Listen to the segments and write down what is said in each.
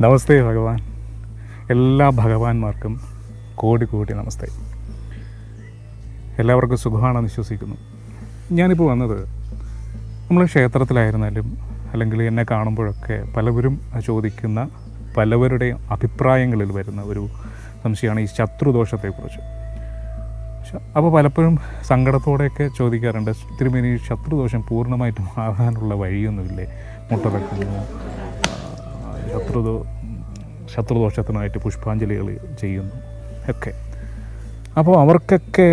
നമസ്തേ ഭഗവാൻ. എല്ലാ ഭഗവാന്മാർക്കും കോടി കോടി നമസ്തേ. എല്ലാവർക്കും സുഖമാണെന്ന് വിശ്വസിക്കുന്നു. ഞാനിപ്പോൾ വന്നത് നമ്മൾ ക്ഷേത്രത്തിലായിരുന്നാലും അല്ലെങ്കിൽ എന്നെ കാണുമ്പോഴൊക്കെ പലവരും ചോദിക്കുന്ന പലവരുടെയും അഭിപ്രായങ്ങളിൽ വരുന്ന ഒരു സംശയമാണ് ഈ ശത്രുദോഷത്തെക്കുറിച്ച്. അപ്പോൾ പലപ്പോഴും സങ്കടത്തോടെയൊക്കെ ചോദിക്കാറുണ്ട്, തിരുമേനി ശത്രുദോഷം പൂർണ്ണമായിട്ടും മാറാനുള്ള വഴിയൊന്നുമില്ലേ? മുട്ടറക്കുന്നു, ശത്രുദോഷത്തിനായിട്ട് പുഷ്പാഞ്ജലികൾ ചെയ്യുന്നു ഒക്കെ. അപ്പോൾ അവർക്കൊക്കെ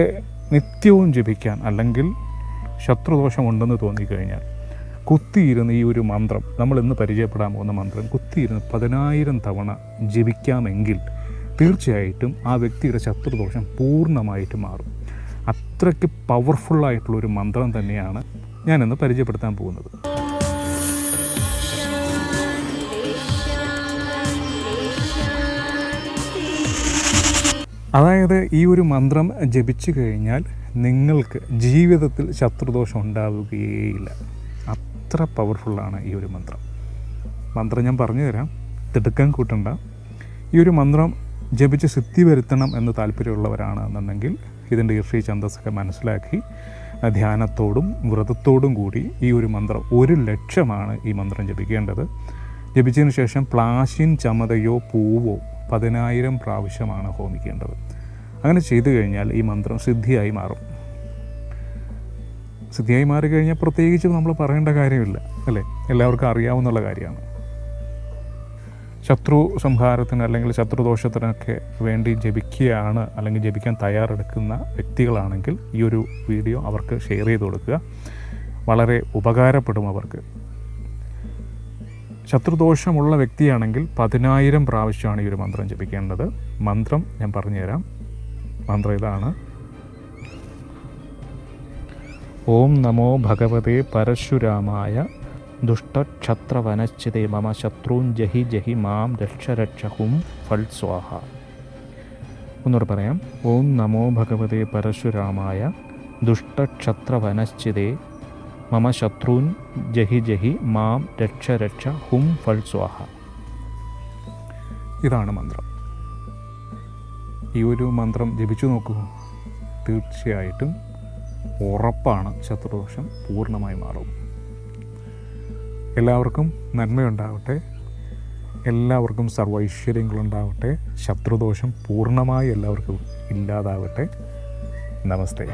നിത്യവും ജപിക്കാൻ അല്ലെങ്കിൽ ശത്രുദോഷമുണ്ടെന്ന് തോന്നിക്കഴിഞ്ഞാൽ കുത്തിയിരുന്ന് ഈ ഒരു മന്ത്രം, നമ്മൾ ഇന്ന് പരിചയപ്പെടാൻ പോകുന്ന മന്ത്രം കുത്തിയിരുന്ന് 10,000 തവണ ജപിക്കാമെങ്കിൽ തീർച്ചയായിട്ടും ആ വ്യക്തിയുടെ ശത്രുദോഷം പൂർണ്ണമായിട്ട് മാറും. അത്രയ്ക്ക് പവർഫുള്ളായിട്ടുള്ളൊരു മന്ത്രം തന്നെയാണ് ഞാനിന്ന് പരിചയപ്പെടുത്താൻ പോകുന്നത്. അതായത് ഈ ഒരു മന്ത്രം ജപിച്ചു കഴിഞ്ഞാൽ നിങ്ങൾക്ക് ജീവിതത്തിൽ ശത്രുദോഷം ഉണ്ടാവുകയേയില്ല. അത്ര പവർഫുള്ളാണ് ഈ ഒരു മന്ത്രം ഞാൻ പറഞ്ഞു തരാം, തിടുക്കം കൂട്ടണ്ട. ഈ ഒരു മന്ത്രം ജപിച്ച് സിദ്ധി വരുത്തണം എന്ന് താല്പര്യമുള്ളവരാണെന്നുണ്ടെങ്കിൽ ഇതിൻ്റെ ഈർഷി ഛന്ദസ്സൊക്കെ മനസ്സിലാക്കി ധ്യാനത്തോടും വ്രതത്തോടും കൂടി ഈ ഒരു മന്ത്രം 1,00,000 ഈ മന്ത്രം ജപിക്കേണ്ടത്. ജപിച്ചതിന് ശേഷം പ്ലാശിൻ ചമതയോ പൂവോ 10,000 പ്രാവശ്യമാണ് ഹോമിക്കേണ്ടത്. അങ്ങനെ ചെയ്തു കഴിഞ്ഞാൽ ഈ മന്ത്രം സിദ്ധിയായി മാറും. സിദ്ധിയായി മാറിക്കഴിഞ്ഞാൽ പ്രത്യേകിച്ച് നമ്മൾ പറയേണ്ട കാര്യമില്ല, അല്ലേ? എല്ലാവർക്കും അറിയാവുന്നുള്ള കാര്യമാണ്. ശത്രു സംഹാരത്തിന് അല്ലെങ്കിൽ ശത്രുദോഷത്തിനൊക്കെ വേണ്ടി ജപിക്കുകയാണ് അല്ലെങ്കിൽ ജപിക്കാൻ തയ്യാറെടുക്കുന്ന വ്യക്തികളാണെങ്കിൽ ഈ ഒരു വീഡിയോ അവർക്ക് ഷെയർ ചെയ്ത് കൊടുക്കുക. വളരെ ഉപകാരപ്പെടും അവർക്ക്. ശത്രുദോഷമുള്ള വ്യക്തിയാണെങ്കിൽ 10,000 പ്രാവശ്യമാണ് ഈ ഒരു മന്ത്രം ജപിക്കേണ്ടത്. മന്ത്രം ഞാൻ പറഞ്ഞുതരാം. മന്ത്രം ഇതാണ്: ഓം നമോ ഭഗവതേ പരശുരാമായ ദുഷ്ടക്ഷത്രവനശ്ചിതേ മമ ശത്രുൻ ജഹി ജഹി മാം രക്ഷരക്ഷഹും ഫൽ സ്വാഹ. ഒന്നുകൂടെ പറയാം. ഓം നമോ ഭഗവതേ പരശുരാമായ ദുഷ്ടക്ഷത്രവനശ്ചിതേ മമ ശത്രുൻ ജഹി ജഹി മാം രക്ഷരക്ഷ ഹും ഫൽ സ്വാഹ. ഇതാണ് മന്ത്രം. ഈ ഒരു മന്ത്രം ജപിച്ചു നോക്കൂ, തീർച്ചയായിട്ടും ഉറപ്പാണ് ശത്രുദോഷം പൂർണ്ണമായി മാറും. എല്ലാവർക്കും നന്മയുണ്ടാവട്ടെ, എല്ലാവർക്കും സർവൈശ്വര്യങ്ങളുണ്ടാവട്ടെ, ശത്രുദോഷം പൂർണ്ണമായി എല്ലാവർക്കും ഇല്ലാതാവട്ടെ. നമസ്തേ.